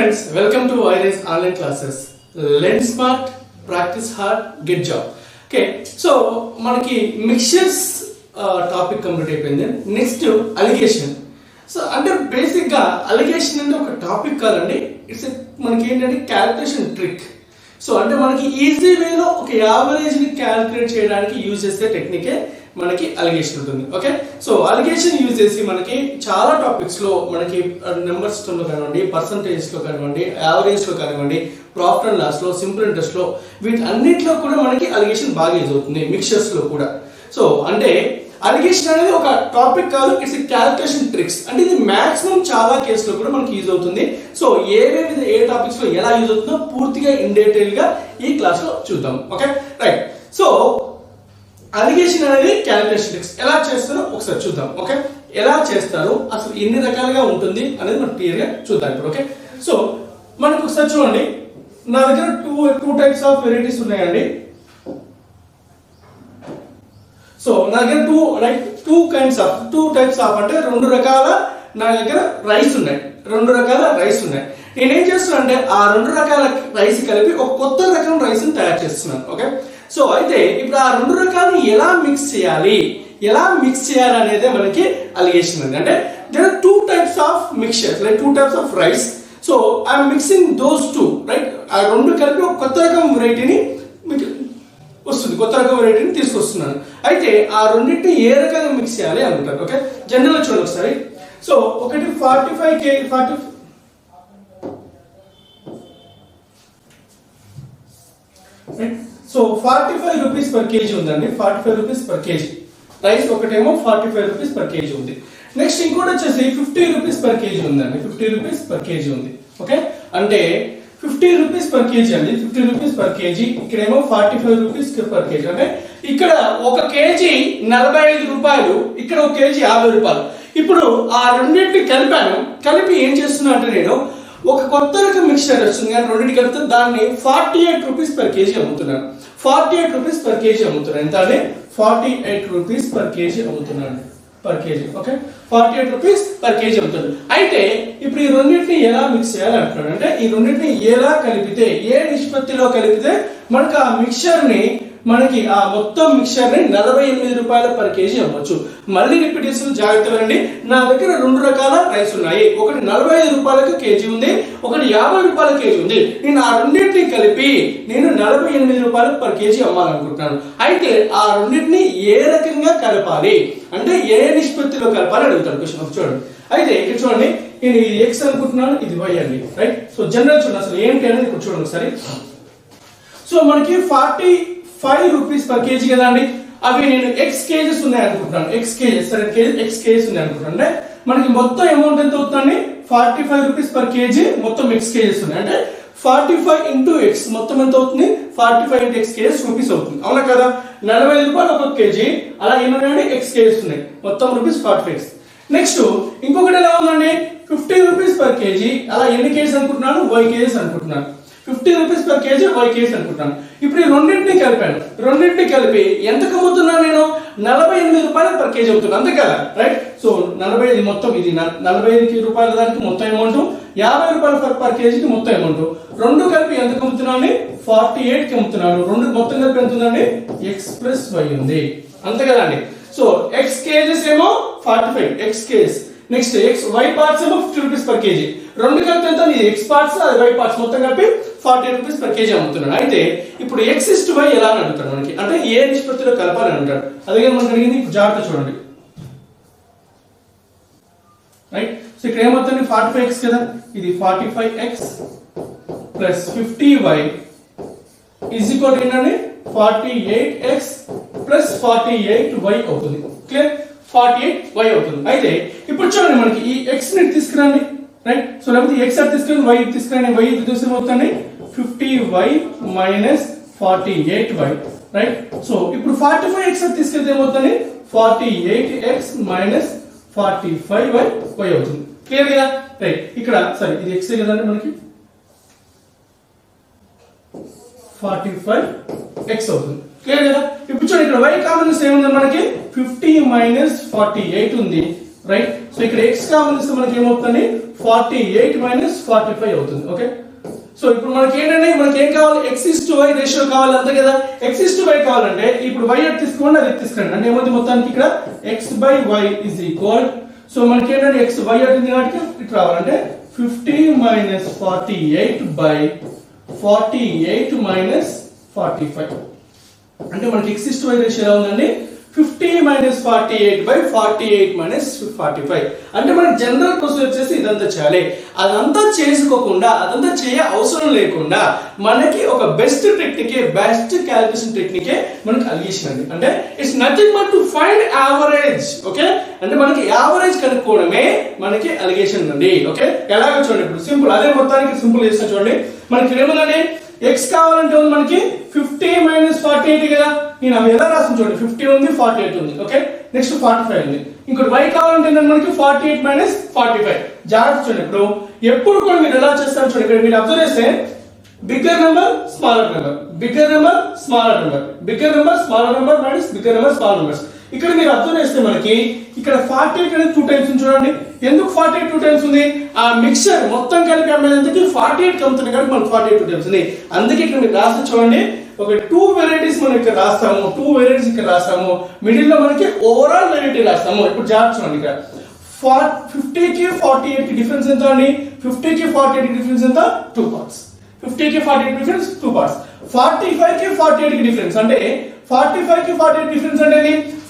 friends, welcome to IRIS online classes. Learn smart, practice hard, get job. Okay, so manaki mixtures topic complete అయిపోయింది. Next alligation. So అంటే basic గా alligation అంటే ఒక topic కాదండి, it's మనకి ఏంటంటే calculation trick. So అంటే మనకి ఈజీ వేలో ఒక యావరేజ్ ని క్యాలిక్యులేట్ చేయడానికి యూజ్ చేసే టెక్నికే మనకి అలిగేషన్ ఉంటుంది. ఓకే, సో అలిగేషన్ యూజ్ చేసి మనకి చాలా టాపిక్స్ లో మనకి నెంబర్ సిస్టమ్ లో కానివ్వండి, పర్సంటేజ్ లో కానివ్వండి, యావరేజ్ లో కానివ్వండి, ప్రాఫిట్ అండ్ లాస్ లో, సింపుల్ ఇంట్రెస్ట్ లో, వీటి అన్నింటిలో కూడా మనకి అలిగేషన్ బాగా యూజ్ అవుతుంది, మిక్చర్స్ లో కూడా. సో అంటే అలిగేషన్ అనేది ఒక టాపిక్ కాదు, ఇట్స్ క్యాలిక్యులేషన్ ట్రిక్స్. అంటే ఇది మాక్సిమం చాలా కేసులో కూడా మనకి యూజ్ అవుతుంది. సో ఏ టాపిక్స్ లో ఎలా యూజ్ అవుతుందో పూర్తిగా ఇన్ డీటెయిల్ గా ఈ క్లాస్ లో చూద్దాం. Okay, right. సో అలిగేషన్ అనేది క్యాలిక్యులేషన్ ట్రిక్స్ ఎలా చేస్తారో ఒకసారి చూద్దాం. ఓకే, ఎలా చేస్తారు, అసలు ఎన్ని రకాలుగా ఉంటుంది అనేది మనం క్లియర్ గా చూద్దాం ఇప్పుడు. ఓకే, సో మనకు ఒకసారి చూడండి, నా దగ్గర టూ టైప్స్ ఆఫ్ వెరైటీస్ ఉన్నాయండి. సో నా దగ్గర టూ టైప్స్ ఆఫ్ అంటే రెండు రకాల నా దగ్గర రైస్ ఉన్నాయి. నేనేం చేస్తున్నా అంటే ఆ రెండు రకాల రైస్ కలిపి ఒక కొత్త రకం రైస్ ని తయారు చేస్తున్నాను. ఓకే, సో అయితే ఇప్పుడు ఆ రెండు రకాలను ఎలా మిక్స్ చేయాలి అనేది మనకి అలిగేషన్ ఉంది. అంటే there are two types of mixtures, like two types of rice. So I'm mixing those two, right. ఆ రెండు కలిపి ఒక కొత్త రకం వెరైటీని తీసుకొస్తున్నాను. అయితే ఆ రెండింటిని ఏ రకంగా మిక్స్ చేయాలి అనుకుంటారు. ఓకే, జనరల్ గా చూడండి ఒకసారి. సో ఒకటి 45 సో 45 రూపీస్ పర్ కేజీ ఉందండి. 45 రూపీస్ పర్ కేజీ రైస్ ఒకటేమో 45 రూపీస్ పర్ కేజీ ఉంది. నెక్స్ట్ ఇంకోటి వచ్చేసి 50 రూపీస్ పర్ కేజీ ఉందండి. 50 రూపీస్ పర్ కేజీ ఉంది. ఓకే, అంటే 50 రూపీస్ పర్ కేజీ అండి. 50 రూపీస్ పర్ కేజీ, ఇక్కడేమో 45 రూపీస్ పర్ కేజీ. అంటే ఇక్కడ ఒక కేజీ 45 రూపాయలు, ఇక్కడ ఒక కేజీ 50 రూపాయలు. ఇప్పుడు ఆ రెండింటిని కలిపి ఏం చేస్తున్నా అంటే నేను ఒక కొత్త రకం మిక్చర్ వస్తుంది కానీ రెండింటి కలిపితే దాన్ని 48 రూపీస్ పర్ కేజీ అమ్ముతున్నాను. 48 రూపీస్ పర్ కేజీ అమ్ముతున్నాను. ఎంత అంటే 48 రూపీస్ పర్ కేజీ అమ్ముతున్నాను per KG. Okay, 48 rupees per KG అమ్ముతున్నాను. అయితే ఇప్పుడు ఈ రెండింటిని ఎలా మిక్స్ చేయాలి అంటున్నాను. అంటే ఈ రెండింటిని ఎలా కలిపితే, ఏ నిష్పత్తిలో కలిపితే మనకు ఆ మిక్చర్ ని ఆ మొత్తం మిక్చర్ ని 48 రూపాయల పర్ కేజీ అమ్మొచ్చు. మళ్ళీ రిపీట్ చేస్తున్న జాగ్రత్తగా అండి, నా దగ్గర రెండు రకాల రైస్ ఉన్నాయి. ఒకటి 45 రూపాయలకు కేజీ ఉంది, ఒకటి 50 రూపాయల కేజీ ఉంది. నేను ఆ రెండింటిని కలిపి 48 రూపాయలు పర్ కేజీ అమ్మాలనుకుంటున్నాను. అయితే ఆ రెండింటిని ఏ రకంగా కలపాలి అంటే ఏ నిష్పత్తిలో కలపాలి అడుగుతాను క్వశ్చన్. చూడండి, అయితే ఇక్కడ చూడండి, నేను ఇది ఎక్స్ అనుకుంటున్నాను, ఇది వై అండి, రైట్. సో జనరల్ చూడండి అసలు ఏంటి అనేది ఇప్పుడు చూడండి ఒకసారి. సో మనకి 45 రూపీస్ పర్ కేజీ కదా అండి. అవి నేను ఎక్స్ కేజెస్ ఉన్నాయి అనుకుంటున్నాను. ఎక్స్ కేజెస్ ఉన్నాయి అనుకుంటున్నాను. అంటే మనకి మొత్తం అమౌంట్ ఎంత అవుతుందండి? 45 రూపీస్ పర్ కేజీ మొత్తం ఎక్స్ కేజెస్ ఉన్నాయి. అంటే 45 ఇంటూ ఎక్స్ మొత్తం ఎంత అవుతుంది? 45 ఇంటూ ఎక్స్ కేజెస్ రూపీస్ అవుతుంది. అవునా కదా? 45 రూపాయలు ఒక్కొక్క కేజీ, అలా ఏమన్నాయండి ఎక్స్ కేజెస్ ఉన్నాయి, మొత్తం రూపీస్ 45. నెక్స్ట్ ఇంకొకటి ఎలా ఉందండి? 50 రూపీస్ పర్ కేజీ, అలా ఎన్ని కేజీస్ అనుకుంటున్నాను? వై కేజీస్ అనుకుంటున్నాను. 50 rupees per kg y kg అనుకుంటున్నాను. ఇప్పుడు ఈ రెండింటిని కలిపి ఎంత అమ్ముతున్నాను నేను? 48 రూపాయలు పర్ కేజీ అమ్ముతున్నాను, అంతే కదా, రైట్. సో 45 మొత్తం, ఇది 45 రూపాయల దానికి మొత్తం అమౌంట్, 50 రూపాయల పర్ కేజీకి మొత్తం అమౌంట్. రెండు కలిపి ఎంత అమ్ముతున్నాను? 48 కి అమ్ముతున్నాను. రెండు మొత్తం కలిపి ఎంత ఉందండి? ఎక్స్ ప్లస్ వై ఉంది, అంతే కదా అండి. సో ఎక్స్ కేజెస్ ఏమో 45 x kgs, next x y parts ఏమో 50 రూపీస్ పర్ కేజీ. రెండు కలిపి ఎంత? ఇది ఎక్స్ పార్ట్స్, అది వై పార్ట్స్, మొత్తం కలిపి 40 రూపీస్ పర్ కేజీ అమ్ముతున్నాడు. అయితే ఇప్పుడు ఎక్స్ ఇస్ట్ వై ఎలా అని అడుగుతాడు మనకి, అంటే ఏ నిష్పత్తిలో కలపాలని అంటాడు. అదే మనకి అడిగింది. ఇప్పుడు జాగ్రత్త చూడండి, రైట్. సో ఇక్కడ ఏమవుతుంది? 45x కదా, ఇది 45x plus 50y is equal to ఏంటంటే 48x ప్లస్ 48y అవుతుంది. క్లియర్? 48y అవుతుంది. అయితే ఇప్పుడు చూడండి, మనకి ఈ x ని తీసుకురండి, రైట్. సో లేకపోతే x అట్ తీసుకురండి, y తీసుకురండి. y తీసుకుని 50y minus 48y, right. So ఇప్పుడు 45x అట్ తీసుకెళ్తే ఏమవుతుంది? 48x మైనస్ 45y అవుతుంది. క్లియర్ కదా, రైట్. ఇక్కడ సరే ఇది x కదండి, మనకి 45x అవుతుంది. క్లియర్ కదా. ఇప్పుడు చూడండి, ఇక్కడ y కామన్ ఏముంది మనకి? 50 మైనస్ 48 ఉంది, రైట్. సో ఇక్కడ x కామన్ ఇస్తే మనకి ఏమవుతుంది 48 మైనస్ 45 అవుతుంది. ఓకే, సో ఇప్పుడు మనకి ఏంటంటే మనకి ఏం కావాలి, x:y రేషియో కావాలి అంతే కదా. x:y కావాలంటే ఇప్పుడు y ఎట్ తీసుకోండి, అది తీసుకోండి అంటే ఏమవుతుంది మొత్తానికి ఇక్కడ x/y ఇస్ ఈక్వల్. సో మనకి ఏంటంటే x y అటుంది కాబట్టి ఇటు రావాలంటే 50 మైనస్ 48/48 మైనస్ 45 అంటే మనకి x:y రేషియో ఎలా ఉందండి 50 మైనస్ 48/48 మైనస్ 45 అంటే మనకి జనరల్ ప్రొసీజర్ వచ్చేసి ఇదంతా చేయాలి. అదంతా చేసుకోకుండా అదంతా చేయ అవసరం లేకుండా మనకి ఒక బెస్ట్ టెక్నికే, బెస్ట్ క్యాలిక్యులేషన్ టెక్నికే మనకి అలిగేషన్ అండి. అంటే it's nothing but to find average. Okay, అంటే మనకి యావరేజ్ కనుక్కోవడమే మనకి అలిగేషన్ అండి. ఓకే, ఎలాగో చూడండి ఇప్పుడు సింపుల్, అదే మొత్తానికి సింపుల్ చేస్తా చూడండి. మనకి ఏముందండి x కావాలంటే ఉంది మనకి 50 మైనస్ 48 కదా. నేను అవి ఎలా రాస్తాను చూడండి, 50 ఉంది 48 ఉంది. ఓకే, నెక్స్ట్ 45 ఉంది. ఇంకోటి y కావాలంటే మనకి 48 మైనస్ 45. జాగ్రత్త చూడండి, ఇప్పుడు ఎప్పుడు కూడా మీరు ఎలా చేస్తారు చూడండి, ఇక్కడ మీరు అబ్జర్వ్ చేస్తే bigger number smaller number, bigger number smaller number, bigger number smaller number minus bigger number smaller numbers. ఇక్కడ మీరు అబ్జర్వ్ చేస్తే మనకి ఇక్కడ 48 అనేది 2 టైమ్స్ ఉంది చూడండి. ఎందుకు 48 2 టైమ్స్ ఉంది, ఆ మిక్సర్ మొత్తం కలిపి అమ్మేందుకు 48 కమ్ముతుంది కాబట్టి మనకి 48 2 టైమ్స్ ఉంది. అందుకే ఇక్కడ మీరు రాస్తే చూడండి, ఒక 2 వెరైటీస్ మనం ఇక్కడ రాస్తాము, 2 వెరైటీస్ ఇక్కడ రాస్తాము, మిడిల్ లో మనకి ఓవరాల్ వెరైటీ రాస్తాము. ఇప్పుడు జాగ్రత్త చూడండి, ఇక్కడ 50 కి 48 కి డిఫరెన్స్ ఎంత అండి, 50 కి 48 కి డిఫరెన్స్ ఎంత 2 పార్ట్స్, 50 కి 48 డిఫరెన్స్ 2 పార్ట్స్. 45 కి 48 కి డిఫరెన్స్ అంటే 45 కి 48 డిఫరెన్స్ అంటే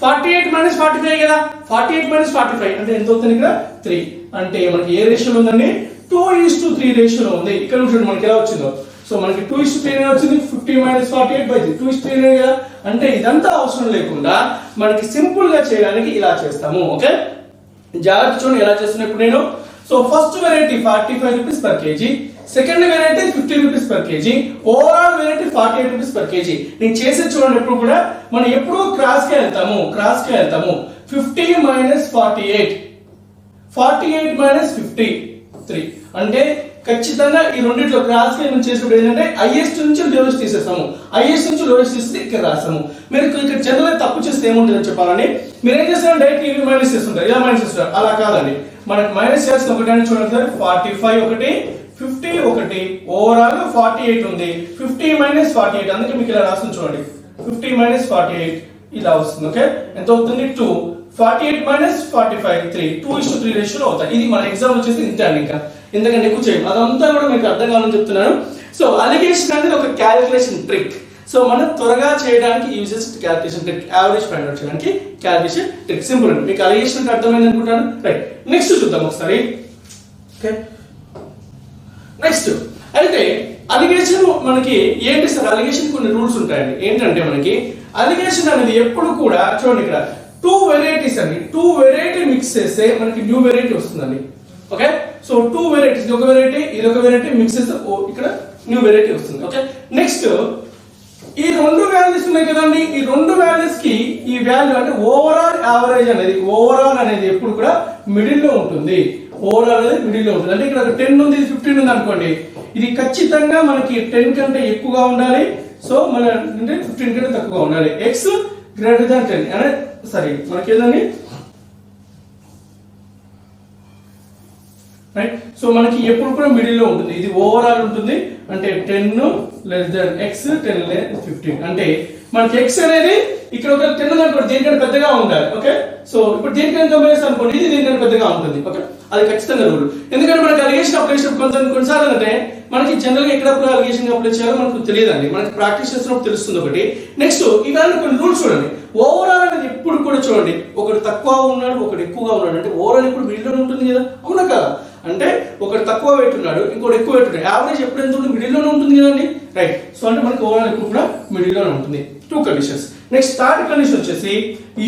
48 మైనస్ 45 కదా. 48 మైనస్ 45 అంటే ఎంత అవుతుంది ఇక్కడ 3. అంటే మనకి ఏ రేషియోలో ఉందండి 2:3 రేషియోలో ఉంది. ఇక్కడ చూడండి మనకి ఎలా వచ్చిందో. సో మనకి 2:3 వచ్చింది, 50 మైనస్ 48/3 2:3 కదా. అంటే ఇదంతా అవసరం లేకుండా మనకి సింపుల్ గా చేయడానికి ఇలా చేస్తాము. ఓకే, జాగ్రత్త చూడండి ఎలా చేస్తున్నప్పుడు నేను. So first variety 45 rupees per KG, second variety 50 rupees per KG, overall variety 48 rupees per KG. నేను చేసే చూడండి ఎప్పుడు కూడా మనం ఎప్పుడు క్రాస్ కి వెళ్తాము, 50 మైనస్ 48 మైనస్ 53 అంటే ఖచ్చితంగా ఈ రెండిట్లో క్రాస్ కి మనం చేసినప్పుడు ఏంటంటే హైయెస్ట్ నుంచి లోయెస్ట్ తీసేస్తాము, హైయెస్ట్ నుంచి లోయెస్ట్ తీస్తే ఇక్కడ రాస్తాము. మీరు ఇక్కడ జనరల్ తప్పు చేస్తే ఏముంటుందని చెప్పాలని మీరు ఏం చేస్తారు, డైరెక్ట్ ఇవి మైనస్ చేస్తుంటారు, ఇలా మైనస్ చేస్తారు. అలా కాదండి, మనకి మైనస్ చేసిన ఒకటి అని చూడండి సార్, 45 ఒకటి 50 ఒకటి, ఓవరాల్ 48 ఉంది, 50 మైనస్ 48 అందుకే మీకు ఇలా రాస్తుంది చూడండి, 50 మైనస్ 48 ఇలా వస్తుంది. ఓకే, ఎంత అవుతుంది 2, 48 మైనస్ 45 3, 2:3 రేషియోలో అవుతాయి. ఇది మన ఎగ్జామ్ వచ్చేసి ఇంతే అండి, ఇంకా ఎందుకంటే ఎక్కువ చేయం, అదంతా కూడా మీకు అర్థం కావాలని చెప్తున్నాను. సో అలిగేషన్ అనేది ఒక క్యాలిక్యులేషన్ ట్రిక్. సో మనం త్వరగా చేయడానికి యూజ్ చేసే calculation trick, average find out చేయడానికి క్యాలిక్యులేషన్ ట్రిక్. సింపుల్ అండి, మీకు అలిగేషన్ అంటే అర్థమైంది అనుకుంటాను. రైట్, నెక్స్ట్ చూద్దాం ఒకసారి. ఓకే, నెక్స్ట్ అయితే అలిగేషన్ మనకి ఏంటి సార్, అలిగేషన్ కొన్ని రూల్స్ ఉంటాయండి. ఏంటంటే మనకి అలిగేషన్ అనేది ఎప్పుడు కూడా చూడండి, ఇక్కడ 2 వెరైటీస్ అండి, 2 వెరైటీ మిక్స్ చేస్తే మనకి న్యూ వెరైటీ వస్తుందండి. ఓకే, సో 2 వెరైటీస్, ఇది ఒక వెరైటీ ఇది ఒక వెరైటీ మిక్స్ చేస్తే ఇక్కడ న్యూ వెరైటీ వస్తుంది. ఓకే, నెక్స్ట్ ఈ 2 వాల్యూస్ ఉన్నాయి కదండి, ఈ 2 వాల్యూస్ కి ఈ వాల్యూ అంటే ఓవరాల్ యావరేజ్ అనేది, ఓవరాల్ అనేది ఎప్పుడు కూడా మిడిల్ లో ఉంటుంది, ఓవరాల్ అనేది మిడిల్ లో ఉంటుంది. అంటే ఇక్కడ 10 ఉంది 15 ఉంది అనుకోండి, ఇది ఖచ్చితంగా మనకి 10 కంటే ఎక్కువగా ఉండాలి. సో మన అంటే 15 కంటే తక్కువగా ఉండాలి. x గ్రేటర్ దాన్ 10 అంటే సారీ మనకి ఏదండి రైట్. సో మనకి ఎప్పుడు కూడా మిడిల్ లో ఉంటుంది, ఇది ఓవరాల్ ఉంటుంది. అంటే 10 లెస్ దాన్ x 10 లెస్ 15 అంటే మనకి x అనేది ఇక్కడ ఒక 10 అనుకోండి, దీనికంటే పెద్దగా ఉండాలి. ఓకే, సో ఇప్పుడు దీనికంటే కంపేర్ చేస్తే అనుకోండి, ఇది దీనికంటే పెద్దగా ఉంటుంది. ఓకే, అది ఖచ్చితంగా రూల్. ఎందుకంటే మనకి అలిగేషన్ అప్లై చేసినప్పుడు కొన్నిసార్లు అంటే మనకి జనరల్ గా ఎక్కడప్పుడు అలిగేషన్ అప్లై చేయాలో మనకు తెలియదండి, మనకి ప్రాక్టీస్ చేస్తున్నప్పుడు తెలుస్తుంది ఒకటి. నెక్స్ట్ ఇవన్నీ కొన్ని రూల్స్ చూడండి. ఓవరాల్ అనేది ఎప్పుడు కూడా చూడండి, ఒకటి తక్కువ ఉన్నాడు ఒకటి ఎక్కువగా ఉన్నాడు అంటే ఓవరాల్ ఇప్పుడు మిడిల్ లో ఉంటుంది కదా, అవునా కదా. అంటే ఒకటి తక్కువ వెయిట్ ఉన్నాడు ఇంకోటి ఎక్కువ వెయిట్ ఉన్నాడు, యావరేజ్ ఎప్పుడు ఎంత ఉంటుంది మిడిల్ లోనే ఉంటుంది కదండి. రైట్, సో అంటే మనకి ఓవరాల్ ఎప్పుడు కూడా మిడిల్ లోనే ఉంటుంది. 2 కండిషన్స్. నెక్స్ట్ థర్డ్ కండిషన్ వచ్చేసి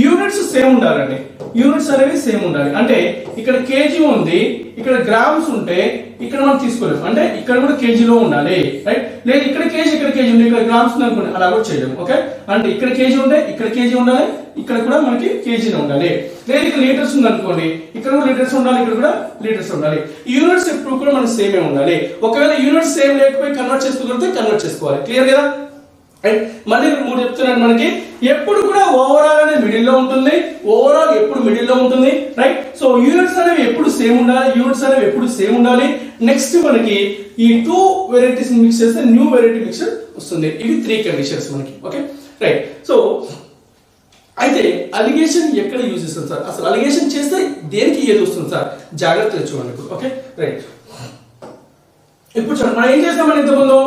యూనిట్స్ సేమ్ ఉండాలండి, యూనిట్స్ అనేవి సేమ్ ఉండాలి. అంటే ఇక్కడ కేజీ ఉంది, ఇక్కడ గ్రామ్స్ ఉంటే ఇక్కడ మనం తీసుకోలేము, అంటే ఇక్కడ కూడా కేజీలో ఉండాలి. రైట్, లేదు ఇక్కడ కేజీ ఉంది, ఇక్కడ గ్రామ్స్ ఉంది అనుకోండి, అలా కూడా చేయలేము. ఓకే, అంటే ఇక్కడ కేజీ ఉంటే ఇక్కడ కేజీ ఉండాలి, ఇక్కడ కూడా మనకి కేజీలో ఉండాలి. లేదు ఇక్కడ లీటర్స్ ఉంది అనుకోండి, ఇక్కడ కూడా లీటర్స్ ఉండాలి, ఇక్కడ కూడా లీటర్స్ ఉండాలి. యూనిట్స్ ఎప్పుడు కూడా మనకి సేమే ఉండాలి. ఒకవేళ యూనిట్స్ సేమ్ లేకపోయి కన్వర్ట్ చేసుకోగలిగితే కన్వర్ట్ చేసుకోవాలి. క్లియర్ కదా. రైట్. మళ్ళీ మూడు చెప్తున్నాను, మనకి ఎప్పుడు కూడా ఓవరాల్ అనేది మిడిల్ లో ఉంటుంది, ఓవరాల్ ఎప్పుడు మిడిల్ లో ఉంటుంది. రైట్. సో యూనిట్స్ అనేవి ఎప్పుడు సేమ్ ఉండాలి, యూనిట్స్ అనేవి ఎప్పుడు సేమ్ ఉండాలి. నెక్స్ట్ మనకి ఈ 2 వెరైటీస్ మిక్స్ చేస్తే న్యూ వెరైటీ మిక్చర్ వస్తుంది. ఇవి 3 కండిషన్స్ మనకి. Okay right. సో అయితే అలిగేషన్ ఎక్కడ యూజ్ చేస్తుంది సార్, అసలు అలిగేషన్ చేస్తే దేనికి ఏది వస్తుంది సార్, జాగ్రత్తగా చూడండి ఇప్పుడు. Okay right. ఇప్పుడు చూడండి, మనం ఏం చేస్తామని ఇంతకుముందు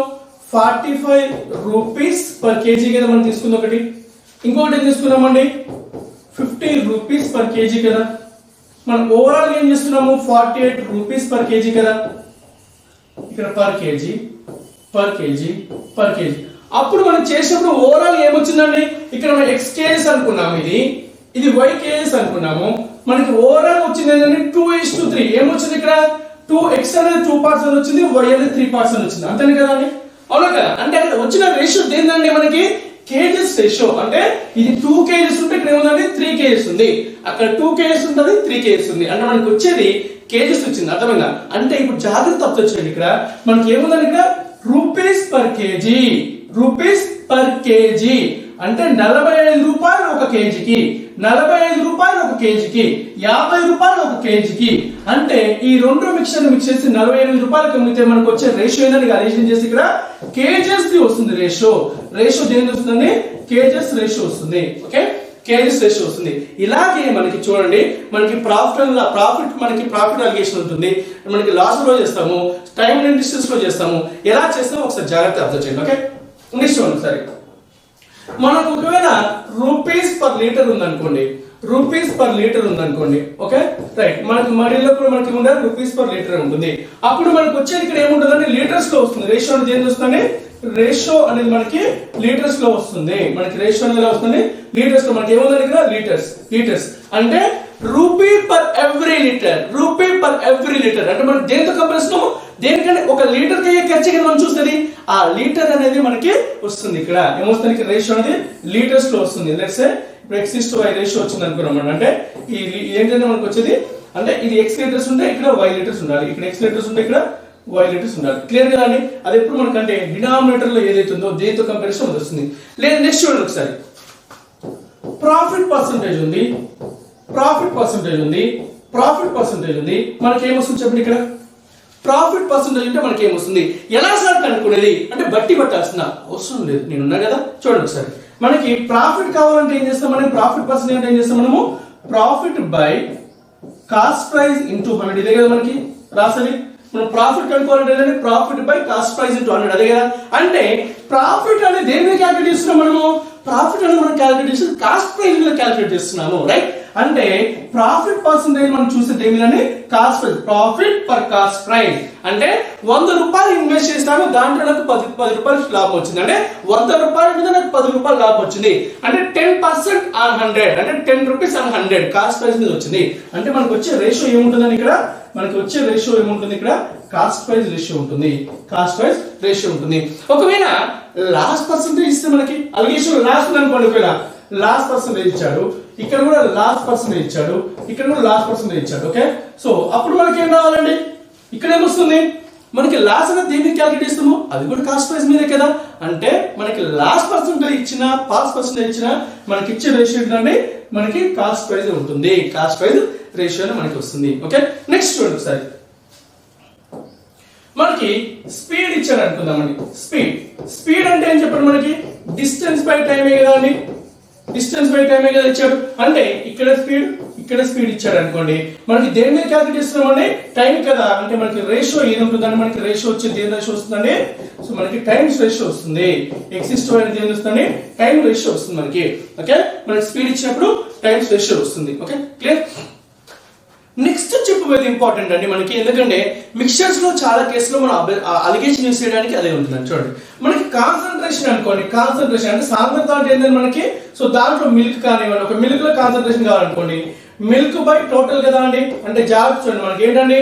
45 రూపీస్ పర్ కేజీ కదా మనం తీసుకుంది ఒకటి, ఇంకొకటి ఏం తీసుకున్నామండి 50 రూపీస్ పర్ కేజీ కదా. మనం ఓవరాల్ ఏం చేస్తున్నాము 48 రూపీస్ పర్ కేజీ కదా. ఇక్కడ per KG per KG per KG. అప్పుడు మనం చేసినప్పుడు ఓవరాల్ ఏమొచ్చిందండి, ఇక్కడ మనం x కేజీస్ అనుకున్నాము, ఇది y కేజీస్ అనుకున్నాము. మనకి ఓవరాల్ వచ్చింది ఏంటంటే 2:3. ఏమొచ్చింది ఇక్కడ 2x అనేది 2 పార్ట్స్ అని వచ్చింది, y అనేది 3 పార్ట్స్ అని వచ్చింది. అంతేనే కదా అండి, అవునా కదా. అంటే అక్కడ వచ్చిన రేషియో ఏంటంటే మనకి కేజెస్ రేషియో. అంటే ఇది 2 కేజీస్ ఉంటే ఇక్కడ ఏముందండి 3 కేజీస్ ఉంది, అక్కడ 2 కేజీస్ ఉంటుంది 3 కేజీస్ ఉంది. అంటే మనకి వచ్చేది కేజీస్ వచ్చింది. అర్థమైందా. అంటే ఇప్పుడు జాగ్రత్త తప్పొచ్చింది, ఇక్కడ మనకి ఏముందండి ఇక్కడ rupees per KG, rupees per KG అంటే 45 రూపాయలు ఒక కేజీకి, 45 రూపాయలు ఒక కేజీకి, 50 రూపాయలు ఒక కేజీకి. అంటే ఈ రెండు మిక్చర్ మిక్స్ చేసి 48 రూపాయలకి అమ్మితే మనకు వచ్చే రేషియో ఏంటంటే అడిషన్ చేసి ఇక్కడ కేజెస్ ది వస్తుంది. రేషియో దేని వస్తుంది, కేజెస్ రేషియో వస్తుంది. ఓకే కేజెస్ రేషియో వస్తుంది. ఇలాగే మనకి చూడండి, మనకి ప్రాఫిట్ అలిగేషన్ ఉంటుంది, మనకి లాస్ లో చేస్తాము, టైం అండ్ డిస్టెన్స్ లో చేస్తాము. ఎలా చేస్తామో ఒకసారి జాగ్రత్త అబ్జర్వ్ చేయండి. ఓకే నెక్స్ట్ ఒకసారి మనకు ఒకవేళ రూపీస్ పర్ లీటర్ ఉందనుకోండి, రూపీస్ పర్ లీటర్ ఉందనుకోండి. Okay right. మనకి మడిలో కూడా మనకి ఉండే రూపీస్ పర్ లీటర్ ఉంటుంది. అప్పుడు మనకు వచ్చేది ఇక్కడ ఏముంటుందంటే లీటర్స్ లో వస్తుంది. రేషియో అనేది ఏం వస్తుంది, రేషియో అనేది మనకి లీటర్స్ లో వస్తుంది. మనకి రేషియో అనేది ఎలా వస్తుంది, లీటర్స్ లో. మనకి ఏముందండి ఇక్కడ లీటర్స్ అంటే rupee per every litre, rupee per every litre. అంటే మనం దేంతో కంపేర్ చేస్తున్నాము, దేనికంటే ఒక లీటర్ కి ఖర్చు కింద మనం చూస్తుంది, ఆ లీటర్ అనేది మనకి వస్తుంది. ఇక్కడ ఏమొస్తుంది, ఇక్కడ రేషియో అనేది లీటర్స్ లో వస్తుంది. లెట్స్ సే ఇప్పుడు x:y రేషియో వచ్చింది అనుకున్నాం. అంటే ఈ ఏంటంటే మనకు వచ్చేది, అంటే ఇది x లీటర్స్ ఉంటే ఇక్కడ y లీటర్స్ ఉండాలి, ఇక్కడ x లీటర్స్ ఉంటే ఇక్కడ y లీటర్స్ ఉండాలి. క్లియర్ కదా అండి. అది ఎప్పుడు మనకంటే డినామినేటర్ లో ఏదైతే ఉందో దేంతో కంపారిజన్ వస్తుంది. లేదు నెక్స్ట్ చూడండి ఒకసారి, ప్రాఫిట్ పర్సంటేజ్ ఉంది, ప్రాఫిట్ పర్సంటేజ్ ఉంది. మనకి ఏమొస్తుంది చెప్పండి, ఇక్కడ ప్రాఫిట్ పర్సంటేజ్ అంటే మనకి ఏమొస్తుంది, ఎలా సార్ కనుక్కునేది అంటే బట్టి పట్టాల్సిన అవసరం లేదు, నేను ఉన్నా కదా. చూడండి ఒకసారి, మనకి ప్రాఫిట్ కావాలంటే ఏం చేస్తాం, మనం ప్రాఫిట్ పర్సెంటేజ్ అంటే ఏం చేస్తాం, మనము profit by cost price into 100. ఇదే కదా మనకి రాసేది. మనం ప్రాఫిట్ కనుక్కోవాలంటే profit by cost price into 100. అదే కదా. అంటే ప్రాఫిట్ అనేది దేని మీద క్యాలిక్యులేట్ చేస్తున్నాం మనము, ప్రాఫిట్ అనేది మనం క్యాలిక్యులేట్ చేసి కాస్ట్ ప్రైస్ మీద క్యాలిక్యులేట్ చేస్తున్నాము. రైట్. అంటే ప్రాఫిట్ పర్సెంటేజ్ మనం చూసేది ఏమిటంటే cost price, profit per cost price. అంటే 100 రూపాయలు ఇన్వెస్ట్ చేస్తాను, దాంట్లో నాకు 10 రూపాయలు లాభం వచ్చింది. అంటే 100 రూపాయల మీద నాకు 10 రూపాయలు లాభం వచ్చింది. అంటే 10% ఆన్ 100, అంటే 10 రూపీస్ ఆన్ 100 కాస్ట్ ప్రైస్ మీద వచ్చింది. అంటే మనకు వచ్చే రేషియో ఏముంటుందని ఇక్కడ, మనకి వచ్చే రేషియో ఏముంటుంది ఇక్కడ, కాస్ట్ ప్రైస్ రేషియో ఉంటుంది, కాస్ట్ ప్రైస్ రేషియో ఉంటుంది. ఒకవేళ లాస్ట్ పర్సెంటేజ్ ఇస్తే మనకి అలిగేషన్ లాస్ట్ అనుకోండి, ఒకవేళ లాస్ట్ పర్సెంటేజ్ ఇచ్చాడు, ఇక్కడ కూడా లాస్ట్ పర్సెంటేజ్ ఇచ్చాడు, ఇక్కడ కూడా లాస్ట్ పర్సెంటేజ్ ఇచ్చాడు. ఓకే సో అప్పుడు మనకి ఏం రావాలండి, ఇక్కడ ఏమొస్తుంది, మనకి లాస్ట్ అనేది దేనికి క్యాలిక్యులేట్ చేస్తాము, అది కూడా కాస్ట్ ప్రైస్ మీదే కదా. అంటే మనకి లాస్ట్ పర్సెంటేజ్ ఇచ్చినా పాస్ట్ పర్సెంటేజ్ ఇచ్చినా మనకి ఇచ్చే రేషియో ఏంటంటే మనకి కాస్ట్ ప్రైస్ ఉంటుంది, కాస్ట్ ప్రైస్ రేషియో మనకి వస్తుంది. ఓకే నెక్స్ట్ చూడండి ఒకసారి, మనకి స్పీడ్ ఇచ్చాడు అనుకుందామండి. స్పీడ్ అంటే ఏం చెప్పండి, మనకి డిస్టెన్స్ బై టైమే కదా అండి, డిస్టెన్స్ బై టైమే కదా ఇచ్చాడు. అంటే ఇక్కడ స్పీడ్ ఇచ్చాడు అనుకోండి, మనకి దేని మీద క్యాలిక్యులేట్ చేస్తున్నామండి, టైం కదా. అంటే మనకి రేషియో ఏది ఉంటుందండి, మనకి రేషియో వచ్చి దేని రేషియో వస్తుందండి, సో మనకి టైమ్స్ రేషియో వస్తుంది. x:y అనేది ఏం వస్తుంది, టైం రేషియో వస్తుంది మనకి. ఓకే మనకి స్పీడ్ ఇచ్చినప్పుడు టైమ్స్ రేషియో వస్తుంది. Okay clear. నెక్స్ట్ చెప్పబోయేది ఇంపార్టెంట్ అండి మనకి, ఎందుకంటే మిక్చర్స్ లో చాలా కేసులో మనం అలిగేషన్ యూస్ చేయడానికి అదే ఉంటుందండి. చూడండి, మనకి కాన్సన్ట్రేషన్ అనుకోండి, కాన్సన్ట్రేషన్ అంటే సాంద్రత అంటే ఏంటంటే మనకి, సో దాంట్లో మిల్క్ కానివ్వండి, ఒక మిల్క్ లో కాన్సన్ట్రేషన్ కావాలనుకోండి, మిల్క్ బై టోటల్ కదా అండి. అంటే జాగ్రత్త చూడండి, మనకి ఏంటండి,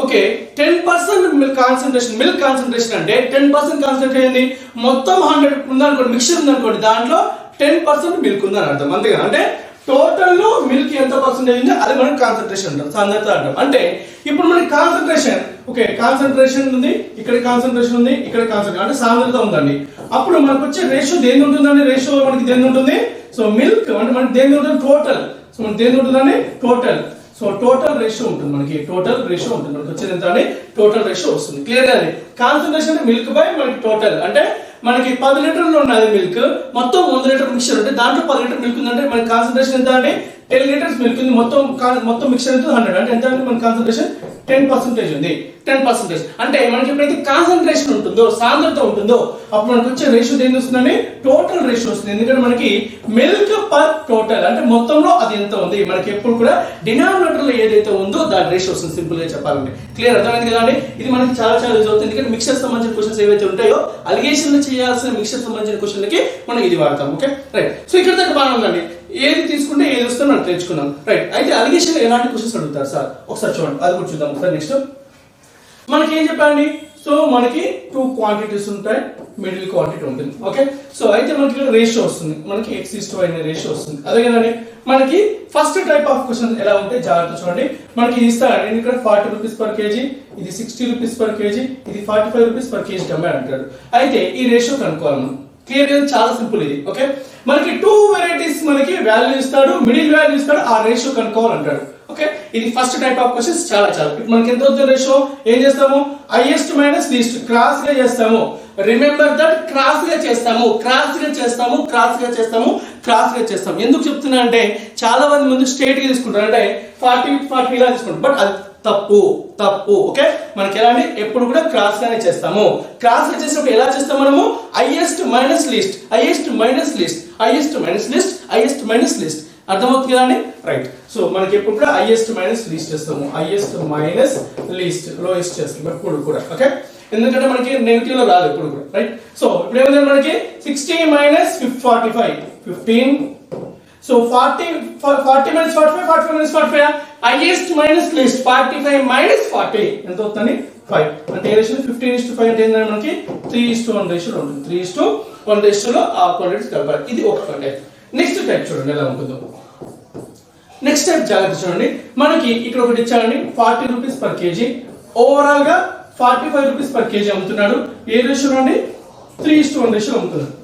ఓకే 10% మిల్క్ కాన్సన్ట్రేషన్ అంటే 10% కాన్సన్ట్రేషన్ ఏంది, మొత్తం 100 ఉందనుకోండి, మిక్చర్ ఉందనుకోండి, దాంట్లో 10% మిల్క్ ఉందని అర్థం. అంతేగా, అంటే టోటల్ లో మిల్క్ ఎంత పర్సెంటేజ్ ఉంది అది మనకి కాన్సన్ట్రేషన్ అంటాం, సాంద్రత అంటాం. అంటే ఇప్పుడు మనకి కాన్సన్ట్రేషన్, ఓకే కాన్సన్ట్రేషన్ ఉంది, ఇక్కడ కాన్సన్ట్రేషన్ ఉంది, ఇక్కడ కాన్సన్ట్రేషన్ అంటే సాంద్రత ఉందండి. అప్పుడు మనకు వచ్చే రేషియో దేని ఉంటుందండి? రేషియో మనకి దేని ఉంటుంది? సో మిల్క్ అంటే మనకి దేని ఉంటుంది? టోటల్. సో మనకి దేని ఉంటుందండి? టోటల్. సో టోటల్ రేషియో ఉంటుంది, మనకి టోటల్ రేషియో ఉంటుంది. మనకి వచ్చేది ఎంత అండి? టోటల్ రేషియో వస్తుంది. క్లియర్ గా కాన్సన్ట్రేషన్ మిల్క్ బై మనకి టోటల్. అంటే మనకి 10 లీటర్లు ఉన్నది మిల్క్, మొత్తం 100 లీటర్ మిక్చర్ ఉంటే దాంట్లో 10 లీటర్ మిల్క్ ఉందంటే మనకి కాన్సన్ట్రేషన్ ఎంత అంటే 10 లీటర్స్ మిల్క్ ఉంది, మొత్తం మిక్చర్ ఎంత 100 అంటే ఎంత అంటే మన కాన్సన్ట్రేషన్ 10% ఉంది. 10% అంటే మనకి ఎప్పుడైతే కాన్సన్ట్రేషన్ ఉంటుందో, సాంద్రత ఉంటుందో, అప్పుడు మనకి వచ్చే రేషియో దేని వస్తుందండి? టోటల్ రేషియో వస్తుంది. ఎందుకంటే మనకి మిల్క్ పర్ టోటల్ అంటే మొత్తంలో అది ఎంత ఉంది, మనకి ఎప్పుడు కూడా డినామినేటర్ లో ఏదైతే ఉందో దాని రేషియో వస్తుంది. సింపుల్ గా చెప్పాలంటే క్లియర్ అర్థమైంది కదా అండి? ఇది మనకి చాలా యూజ్ అవుతుంది. ఎందుకంటే మిక్సర్ సంబంధించిన క్వశ్చన్స్ ఏవైతే ఉంటాయో, అలిగేషన్ లో చేయాల్సిన మిక్సర్ సంబంధించిన క్వశ్చన్లకి మనం ఇది వాడతాం. Okay right. సో ఇక్కడ దాకా బాగా ఉందండి. ఏది తీసుకుంటే ఏది వస్తుందో మనం తెలుసుకున్నాం. రైట్. అయితే అలిగేషన్ లో ఎలాంటి క్వశ్చన్స్ అడుగుతారు సార్? ఒకసారి చూడండి, అది కూడా చూద్దాం ఒకసారి. నెక్స్ట్ మనకి ఏం చెప్పండి? సో మనకి 2 క్వాంటిటీస్ ఉంటాయి, మిడిల్ క్వాంటిటీ ఉంటుంది. ఓకే సో అయితే మనకి ఇక్కడ రేషియో వస్తుంది, మనకి x:y అనే రేషియో వస్తుంది. అదే కదండి మనకి ఫస్ట్ టైప్ ఆఫ్ క్వశ్చన్ ఎలా ఉంటే జాగ్రత్త చూడండి. మనకి ఇస్తాడు ఇక్కడ 40 రూపీస్ పర్ కేజీ, ఇది 60 రూపీస్ పర్ కేజీ, ఇది 45 రూపీస్ పర్ కేజీ టమాటో అంటాడు. అయితే ఈ రేషియో కనుక్కోవాలి మనం. క్లియర్ గా చాలా సింపుల్ ఇది. ఓకే మనకి 2 వెరైటీస్ మనకి వాల్యూ ఇస్తాడు, మిడిల్ వాల్యూ ఇస్తాడు, ఆ రేషియో కనుక్కోవాలంటాడు. ఓకే ఇది ఫస్ట్ టైప్ ఆఫ్ క్వశ్చన్స్. చాలా ఇప్పుడు మనకి ఎంత అవుతుంది రేషియో? ఏం చేస్తాము? హైయెస్ట్ మైనస్ లీస్ట్ క్రాస్ గా చేస్తాము. రిమెంబర్ దట్ క్రాస్ గా చేస్తాము, క్రాస్ గా చేస్తాము, క్రాస్ గా చేస్తాము, క్రాస్ గా చేస్తాము. ఎందుకు చెప్తున్నా అంటే చాలా మంది ముందు స్ట్రేట్ గా తీసుకుంటారు, అంటే 40 ఇలా తీసుకుంటారు. బట్ అది తప్పు. ఓకే మనకి ఎలా అంటే ఎప్పుడు కూడా క్రాస్ గానే చేస్తాము. క్రాస్ గా చేసినప్పుడు ఎలా చేస్తాం మనము? Highest minus least, highest minus least, highest minus least, highest minus least. అర్థమవుతుంది కదా అండి? రైట్. సో మనకి ఎప్పుడు కూడా హైయెస్ట్ మైనస్ లీస్ట్ చేస్తాము, హైయెస్ట్ మైనస్ లీస్ట్, లోయెస్ట్ చేస్తాము ఎప్పుడు కూడా. ఓకే ఎందుకంటే మనకి నెగటివ్ లో రాదు ఎప్పుడు కూడా. రైట్. సో ఇప్పుడు ఏమైంది మనకి 60 minus 45 15. So 40 minus 45, 45 minus 45 highest minus least 45 minus 40 ఎంత అవుతుంది? 5. అంటే ఏ రేషియో? 15:5 అంటే ఏంటంటే మనకి 3:1 రేషియో ఉంటుంది. 3:1 రేషియోలో ఆ క్వాంటిటీస్ కలపాలి. ఇది ఒక టైప్. నెక్స్ట్ టైప్ చూడండి ఎలా ఉంటుందో. నెక్స్ట్ టైప్ జాగ్రత్త చూడండి. మనకి ఇక్కడ ఒకటి ఇచ్చాడండి 40 రూపీస్ పర్ కేజీ, ఓవరాల్ గా 45 రూపీస్ పర్ కేజీ అమ్ముతున్నాడు. ఏ రేషియో అండి? 3:1 రేషియో అమ్ముతున్నాడు.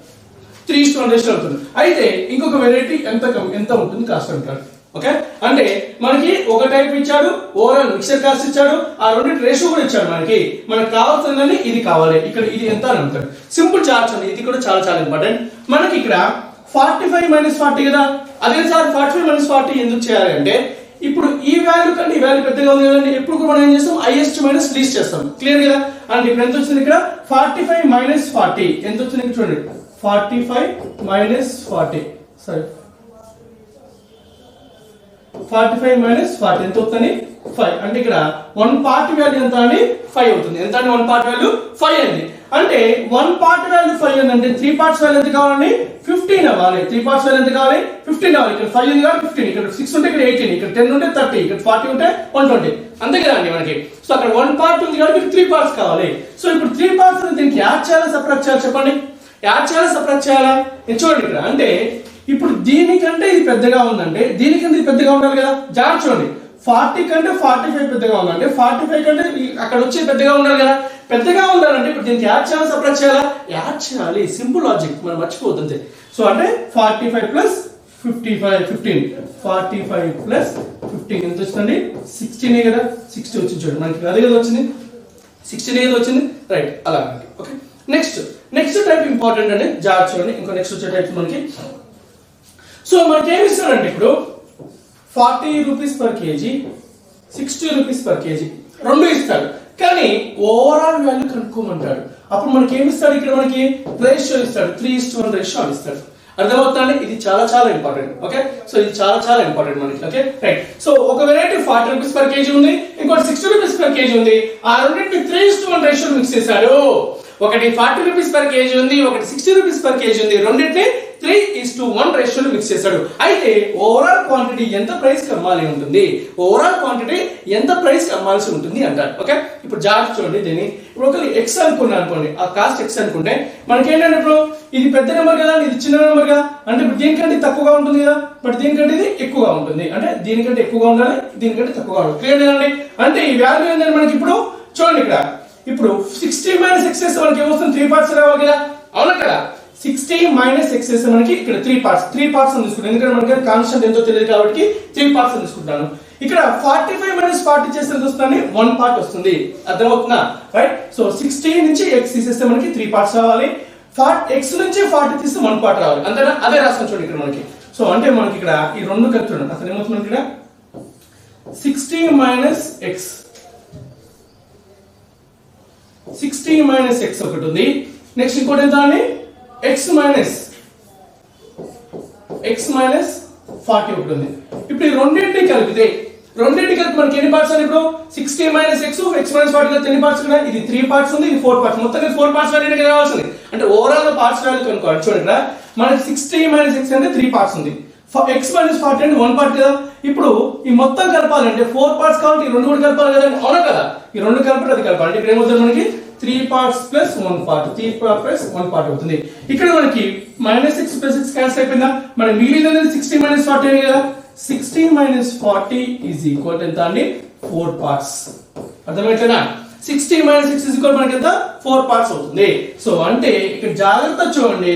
3:1 రేషియో అవుతుంది. అయితే ఇంకొక వెరైటీ ఎంత ఉంటుంది కాస్ట్ అంటాడు. ఓకే అంటే మనకి ఒక టైప్ ఇచ్చాడు, ఓవరాల్ మిక్సర్ కాస్ట్ ఇచ్చాడు, ఆ రెండింటి రేషియో కూడా ఇచ్చాడు. మనకి కావాల్సిందని ఇది కావాలి, ఇక్కడ ఇది ఎంత అని అంటాడు. సింపుల్ చార్ట్స్ అండి, ఇది కూడా చాలా ఇంపార్టెంట్. మనకి ఇక్కడ 45 మైనస్ 40 కదా, అదే సార్ 45 మైనస్ 40 ఎందుకు చేయాలి అంటే ఇప్పుడు ఈ వాల్యూ కంటే ఈ వాల్యూ పెద్దగా ఉంది కదండి. ఎప్పుడు కూడా మనం ఏం చేస్తాం? హైయెస్ట్ మైనస్ లీస్ట్ చేస్తాం. క్లియర్ కదా? అంటే ఇప్పుడు ఎంత వచ్చింది ఇక్కడ? 45 మైనస్ 40 ఎంత వచ్చింది చూడండి. 45 మైనస్ 40 సారీ 45 మైనస్ 40 ఎంత అవుతుంది? 5. అంటే ఇక్కడ 1 పార్ట్ వాల్యూ ఎంత అండి? 5 అవుతుంది. ఎంత అండి? 1 పార్ట్ వాల్యూ 5 అయింది. అంటే 1 పార్ట్ వాల్యూ 5 అంటే 3 పార్ట్స్ వాల్యూ ఎంత కావాలండి? 15 అవ్వాలి. 3 పార్ట్స్ వాల్యూ ఎంత కావాలి? 15 కావాలి. ఇక్కడ 5 ఉంది కాబట్టి 15, ఇక్కడ 6 ఉంటే ఇక్కడ 18, ఇక్కడ 10 ఉంటే 30, ఇక్కడ 40 ఉంటే 120. అంతే కదా అండి మనకి. సో అక్కడ 1 పార్ట్ ఉంది కాబట్టి 3 పార్ట్స్ కావాలి. సో ఇప్పుడు 3 పార్ట్స్ దీనికి యాడ్ చేయాలా సపరేట్ చేయాలి చెప్పండి? యాడ్ చేయాలా సపరేట్ చేయాలా? చూడండి ఇక్కడ అంటే ఇప్పుడు దీనికంటే ఇది పెద్దగా ఉందంటే దీనికంటే ఇది పెద్దగా ఉండాలి కదా. జాగ్రత్త చూడండి. 40 కంటే 45 పెద్దగా ఉందంటే 45 కంటే అక్కడ వచ్చి పెద్దగా ఉండాలి కదా. పెద్దగా ఉండాలంటే ఇప్పుడు దీనికి యాడ్ చేయాలా సపరేట్ చేయాలా? యాడ్ చేయాలి. సింపుల్ లాజిక్, మనం మర్చిపోతుంది. సో అంటే 45 ప్లస్ 15 45 ప్లస్ 15 ఎంత వచ్చిందండి? 16 కదా. 60 వచ్చింది చూడండి మనకి, అదే కదా వచ్చింది 16 కదా వచ్చింది. రైట్ అలా. ఓకే నెక్స్ట్ టైప్ ఇంపార్టెంట్ అండి, జాగ్రత్త చూడండి. ఇంకో నెక్స్ట్ వచ్చే టైప్ మనకి. సో మనకి ఏమి ఇస్తాడంటే ఇప్పుడు 40 rupees per KG, 60 rupees per kg రెండు ఇస్తాడు, కానీ ఓవరాల్ వాల్యూ కనుక్కోమంటాడు. అప్పుడు మనకి ఏమి ఇస్తాడు? ఇక్కడ మనకి రేషియో ఇస్తాడు, 3:1 రేషియో ఇస్తాడు. అర్థమవుతుందండి? ఇది చాలా ఇంపార్టెంట్. ఓకే సో ఇది చాలా ఇంపార్టెంట్ మనకి. Okay right. సో ఒక వెరైటీ 40 రూపీస్ పర్ కేజీ ఉంది, ఇంకోటి 60 రూపీస్ పర్ కేజీ ఉంది. ఆ రెండింటిని 3:1 రేషియో మిక్స్ చేశాడు. ఒకటి 40 రూపీస్ పర్ కేజీ ఉంది, ఒకటి 60 రూపీస్ పర్ కేజీ ఉంది. రెండింటిని 3:1 రేషియోలో మిక్స్ చేశాడు. అయితే ఓవరాల్ క్వాంటిటీ ఎంత ప్రైస్ కి అమ్మాలి ఉంటుంది, ఓవరాల్ క్వాంటిటీ ఎంత ప్రైస్ కి అమ్మాల్సి ఉంటుంది అంటారు. ఓకే, ఇప్పుడు జాగ్రత్త చూడండి. దీన్ని ఇప్పుడు ఒక ఎక్స్ అనుకున్నా అనుకోండి, ఆ కాస్ట్ ఎక్స్ అనుకుంటే మనకి ఏంటంటే ఇప్పుడు ఇది పెద్ద నెంబర్ కదా, ఇది చిన్న నెంబర్ కదా, అంటే ఇప్పుడు దీనికంటే తక్కువగా ఉంటుంది కదా, బట్ దీనికంటే ఇది ఎక్కువగా ఉంటుంది. అంటే దీనికంటే ఎక్కువగా ఉండాలి, దీనికంటే తక్కువగా ఉండాలి. క్లియర్ కదండి? అంటే ఈ వాల్యూ ఏంటంటే మనకి ఇప్పుడు చూడండి, ఇక్కడ ఇప్పుడు 60 - x చేస్తే మనకి ఏమొస్తుంది, 3 పార్ట్స్ రావాలి కదా, అవునా కదా. 60 - x చేస్తే మనకి ఇక్కడ 3 పార్ట్స్ తీసుకుంటాం. ఎందుకంటే మనకి కాన్స్టెంట్ ఎంతో తెలియదు కాబట్టి 3 పార్ట్స్ తీసుకుంటాను. ఇక్కడ 45 - 40 చేస్తే ఎంత వస్తుంది, 1 పార్ట్ వస్తుంది. అర్థమవుతుందా? రైట్. సో 60 నుంచి x తీసేస్తే మనకి 3 పార్ట్స్ రావాలి, x నుంచి 40 తీస్తే 1 పార్ట్ రావాలి. అంతేనా? అదే రాస్తాం చూడండి ఇక్కడ మనకి. సో అంటే మనకి ఇక్కడ ఈ రెండు కలిపి చూడండి. అసలు ఏమవుతుంది ఇక్కడ 60 - x 60 - x ఒకటి ఉంది. నెక్స్ట్ ఇంకోటి ఎంత అండి, x - 40 ఒకటి ఉంది. ఇప్పుడు ఈ రెండింటిని కలిపితే మనకి ఎన్ని పార్ట్స్ అని, ఇప్పుడు 60 - x x - 40 కలిపితే ఎన్ని పార్ట్స్ ఉన్నాయి, ఇది 3 పార్ట్స్ ఉంది, ఇది 4 పార్ట్స్, మొత్తం 4 పార్ట్స్ వాల్యూ కావాల్సింది. అంటే ఓవరాల్ పార్ట్స్ వాల్యూ కనుక్కోవాలి. చూడండి ఇక్కడ మనకి 60 - x అంటే 3 పార్ట్స్ ఉంది, x - 40 అంటే 1 పార్ట్ కదా. ఇప్పుడు ఈ మొత్తం కలపాలంటే 4 పార్ట్స్ కాబట్టి ఈ రెండు కూడా కలపాలి కదా, అవునా కదా. ఈ రెండు కలిపి అది కలపాలి. ఇక్కడ ఏమవుతుంది మనకి 3 parts plus 1 part, 3 part plus 1 part అవుతుంది. ఇక్కడ మనకి -6 + 6 క్యాన్సిల్ అయిపోయిందా, మన మిగిలిన 60 - 40 అనే కదా. 60 - 40 = ఎంత అండి, 4 పార్ట్స్. అర్థమైతేనా? 60 - 6 మనకి ఎంత, 4 పార్ట్స్ అవుతుంది. సో అంటే ఇక్కడ జాగ్రత్త చూడండి,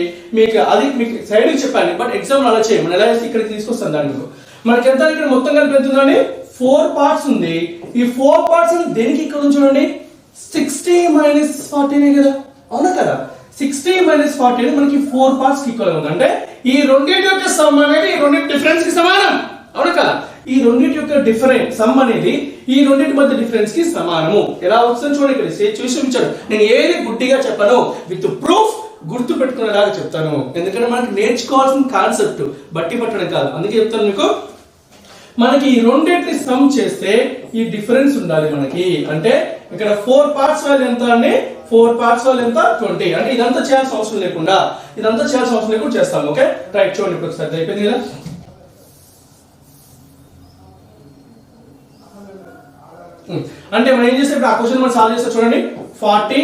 మీకు సైడ్ చెప్పాను, బట్ ఎగ్జామ్ అలా చేయం, మనం ఎలా చేసి ఇక్కడికి తీసుకొస్తాం. దానికి మనకి ఎంత ఇక్కడ మొత్తం కలిపి ఎంత ఉందండి, 4 పార్ట్స్ ఉంది. ఈ 4 పార్ట్స్ దేనికి ఇక్కడ చూడండి, 60 - 40 కదా, అవునా కదా. 60 - 40 మనకి 4 పార్ట్స్ కి ఈక్వల్ ఉంది. అంటే ఈ రెండింటి యొక్క సమ్ అనేది ఈ రెండింటి డిఫరెన్స్ కి సమానం, అవునా కదా. ఈ రెండింటి యొక్క డిఫరెన్స్ సమ్ అనేది ఈ రెండింటి మధ్య డిఫరెన్స్ కి సమానము. ఎలా వస్తుందో చూడండి, ఇక్కడ చూసి ఉంచాడు. నేను ఏది గుడ్డిగా చెప్పను, విత్ ప్రూఫ్ గుర్తు పెట్టుకునేలాగా చెప్తాను. ఎందుకంటే మనకి నేర్చుకోవాల్సిన కాన్సెప్ట్ బట్టి పట్టడం కాదు, అందుకే చెప్తాను మీకు. మనకి ఈ రెండింటిని సమ్ చేస్తే ఈ డిఫరెన్స్ ఉండాలి మనకి. అంటే ఇక్కడ 4 పార్ట్స్ వాల్యూ ఎంత అండి, 4 పార్ట్స్ వాల్యూ ఎంత 20. అంటే ఇదంతా చేయాల్సిన అవసరం లేకుండా చేస్తాం. Okay right. చూడండి ఇప్పుడు ఒకసారి అయిపోయింది కదా. అంటే మనం ఏం చేస్తే ఇప్పుడు ఆ క్వశ్చన్ మనం సాల్వ్ చేస్తే చూడండి, 40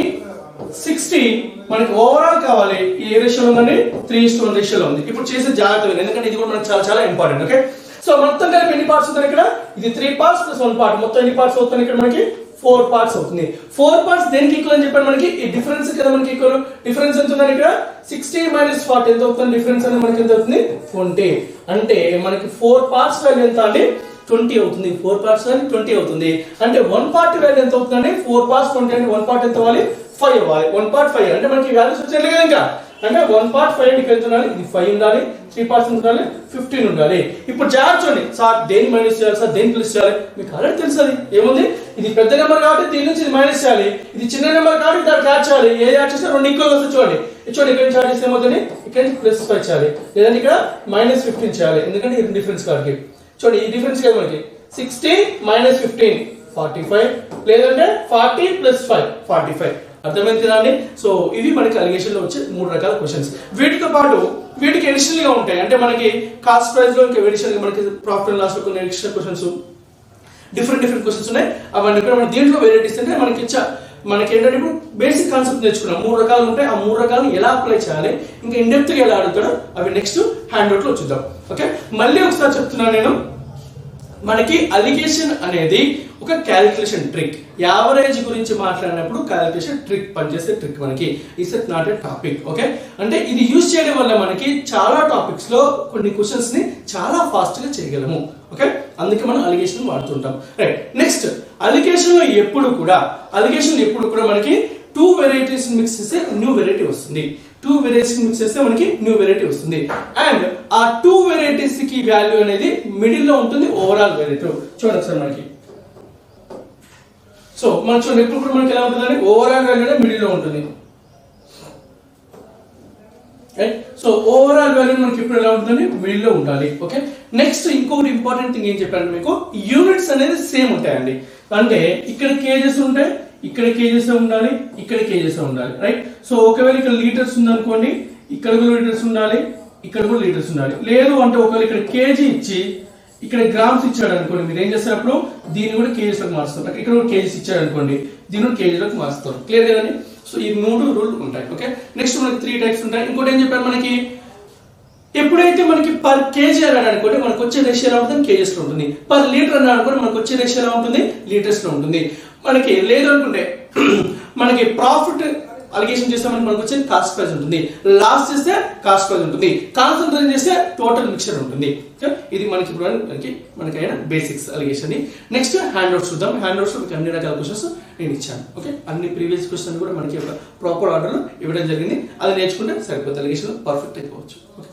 60 మనకి ఓవరాల్ కావాలి. ఏ రేషియోలో ఉందండి, 3:1 రేషియోలో ఉంది. ఇప్పుడు చేసే జాగ్రత్త, ఎందుకంటే ఇది కూడా మనకు చాలా చాలా ఇంపార్టెంట్. ఓకే, సో మొత్తం కలిపి ఎన్ని పార్ట్స్ ఉంటాయి ఇక్కడ, ఇది 3 పార్ట్స్ ప్లస్ 1 పార్ట్, మొత్తం ఎన్ని పార్ట్స్ అవుతుంది ఇక్కడ మనకి 4 పార్ట్స్ అవుతుంది. 4 పార్ట్స్ దేనికి ఈక్వల్ అని చెప్పాను, మనకి ఈ డిఫరెన్స్ కదా మనకి ఈక్వల్. డిఫరెన్స్ ఎంత ఉంది ఇక్కడ, 60 - 40 ఎంత అవుతుంది, డిఫరెన్స్ అనేది మనకి ఎంత అవుతుంది 20. అంటే మనకి 4 పార్ట్స్ వాల్యూ ఎంత అండి 20 అవుతుంది. 4 పార్ట్స్ వాల్యూ 20 అవుతుంది. అంటే 1 పార్ట్ వాల్యూ ఎంత అవుతుందండి, 4 పార్ట్స్ 20 అంటే 1 పార్ట్ ఎంత అవ్వాలి, 5 అవ్వాలి. 1 పార్ట్ 5 అంటే మనకి వాల్యూస్ వచ్చేట్లే కదా. ఇంకా అంటే 1 పార్ట్ 5 అంటే ఎంత ఉండాలి, ఇది 5 ఉండాలి, 3 పార్ట్స్ ఉండాలి, 15 ఉండాలి. ఇప్పుడు జాగ్రత్త చూడండి, సార్ దేని మైనస్ చేయాలి, సార్ దేని ప్లస్ చేయాలి, మీకు ఆల్రెడీ తెలుసు. అది ఏముంది, ఇది పెద్ద నెంబర్ కాబట్టి దీని నుంచి ఇది మైనస్ చేయాలి, ఇది చిన్న నెంబర్ కాబట్టి దాన్ని యాడ్ చేయాలి. ఏది యాడ్ చేస్తే రెండు ఈక్వల్ వస్తుంది. చూడండి చూడండి, ఇక్కడ నుంచి యాడ్ చేస్తే ఏమవుతుంది, ఇక్కడ నుంచి +5 చేయాలి, లేదంటే ఇక్కడ -15 చేయాలి, ఎందుకంటే ఇది డిఫరెన్స్ కాబట్టి. చూడండి ఈ డిఫరెన్స్ కదా మనకి 60 - 15 45, లేదంటే 40 + 5 45. అర్థమైంది కదా అండి. సో ఇవి మనకి అలిగేషన్ లో వచ్చే 3 రకాల క్వశ్చన్స్. వీటితో పాటు వీటికి ఎడిషనల్ గా ఉంటాయి. అంటే మనకి కాస్ట్ ప్రైస్ లో ఇంకా ఎడిషనల్ గా మనకి ప్రాఫిట్ అండ్ లాస్ లో కొన్ని ఎడిషనల్ క్వశ్చన్స్, డిఫరెంట్ క్వశ్చన్స్ ఉన్నాయి. అవన్నీ కూడా మన దీంట్లో వెరైటీస్ అంటే మనకి ఏంటంటే ఇప్పుడు బేసిక్ కాన్సెప్ట్ నేర్చుకున్నాం. 3 రకాలు ఉంటాయి. ఆ 3 రకాలను ఎలా అప్లై చేయాలి, ఇంకా ఇన్ డెప్త్ గా ఎలా అడుగుతాడో అవి నెక్స్ట్ హ్యాండ్ అవుట్ లో చూద్దాం. ఓకే, మళ్ళీ ఒకసారి చెప్తున్నాను నేను, మనకి అలిగేషన్ అనేది ఒక క్యాలిక్యులేషన్ ట్రిక్. యావరేజ్ గురించి మాట్లాడినప్పుడు క్యాలిక్యులేషన్ ట్రిక్ పనిచేసే ట్రిక్ మనకి. It's not a topic. Okay, అంటే ఇది యూజ్ చేయడం వల్ల మనకి చాలా టాపిక్స్ లో కొన్ని క్వశ్చన్స్ ని చాలా ఫాస్ట్ గా చేయగలము. ఓకే, అందుకే మనం అలిగేషన్ వాడుతుంటాం. రైట్, నెక్స్ట్ అలిగేషన్ లో ఎప్పుడు కూడా మనకి 2 వెరైటీస్ మిక్స్ చేస్తే న్యూ వెరైటీ వస్తుంది. 2 వెరైటీస్ మిక్స్ చేస్తే మనకి న్యూ వెరైటీ వస్తుంది. అండ్ ఆ 2 వెరైటీస్ కి వాల్యూ అనేది మిడిల్ లో ఉంటుంది, ఓవరాల్ వెరైటీ. చూడండి ఒకసారి మనకి. సో మనం చూడండి ఎప్పుడు మనకి ఎలా ఉంటుందండి, ఓవరాల్ వాల్యూ అనేది మిడిల్ లో ఉంటుంది. సో ఓవరాల్ వాల్యూ మనకి ఇప్పుడు ఎలా ఉంటుందండి, మిడిల్ లో ఉండాలి. ఓకే, నెక్స్ట్ ఇంకొకటి ఇంపార్టెంట్ థింగ్ ఏం చెప్పాను మీకు, యూనిట్స్ అనేది సేమ్ ఉంటాయండి. అంటే ఇక్కడ కేజెస్ ఉంటాయి, ఇక్కడ కేజెస్ ఉండాలి, ఇక్కడ కేజెస్ ఉండాలి. రైట్, సో ఒకవేళ ఇక్కడ లీటర్స్ ఉంది అనుకోండి, ఇక్కడ లీటర్స్ ఉండాలి, ఇక్కడ కూడా లీటర్స్ ఉండాలి. లేదు అంటే ఒకవేళ ఇక్కడ కేజీ ఇచ్చి ఇక్కడ గ్రామ్స్ ఇచ్చాడు అనుకోండి, మీరు ఏం చేస్తున్నప్పుడు దీన్ని కూడా కేజీస్ లోకి మారుస్తారు. ఇక్కడ కూడా కేజీస్ ఇచ్చాడు అనుకోండి, దీన్ని కూడా కేజీలోకి మారుస్తారు. క్లియర్ కదండి? సో ఈ 3 రూల్ ఉంటాయి. ఓకే, నెక్స్ట్ మనకి 3 టైప్స్ ఉంటాయి. ఇంకోటి ఏం చెప్పారు మనకి, ఎప్పుడైతే మనకి పర్ కేజీ అన్నాడు అనుకోండి మనకు వచ్చే రేషియో ఎలా ఉంటుంది, కేజీస్ లో ఉంటుంది. పర్ లీటర్ అన్నాడు అనుకోండి మనకు వచ్చే రేషియో ఎలా ఉంటుంది, లీటర్స్ లో ఉంటుంది. మనకి లేదు అనుకుంటే మనకి ప్రాఫిట్ అలిగేషన్ చేస్తే మనకు వచ్చే కాస్ట్ ప్రైస్ ఉంటుంది, లాస్ చేస్తే కాస్ట్ ప్రైస్ ఉంటుంది, కాన్సన్ట్రేషన్ చేస్తే టోటల్ మిక్చర్ ఉంటుంది. ఇది మనకి ఇప్పుడు మనకైనా basics alligation. Next handouts చూద్దాం. హ్యాండ్ అవుట్స్ మీకు అన్ని రకాల క్వశ్చన్స్ నేను ఇచ్చాను. ఓకే, అన్ని ప్రీవియస్ క్వశ్చన్ కూడా మనకి ఒక ప్రాపర్ ఆర్డర్ లో ఇవ్వడం జరిగింది. అది నేర్చుకుంటే సరిపోతుంది, అలిగేషన్ పర్ఫెక్ట్ అయిపోవచ్చు. ఓకే.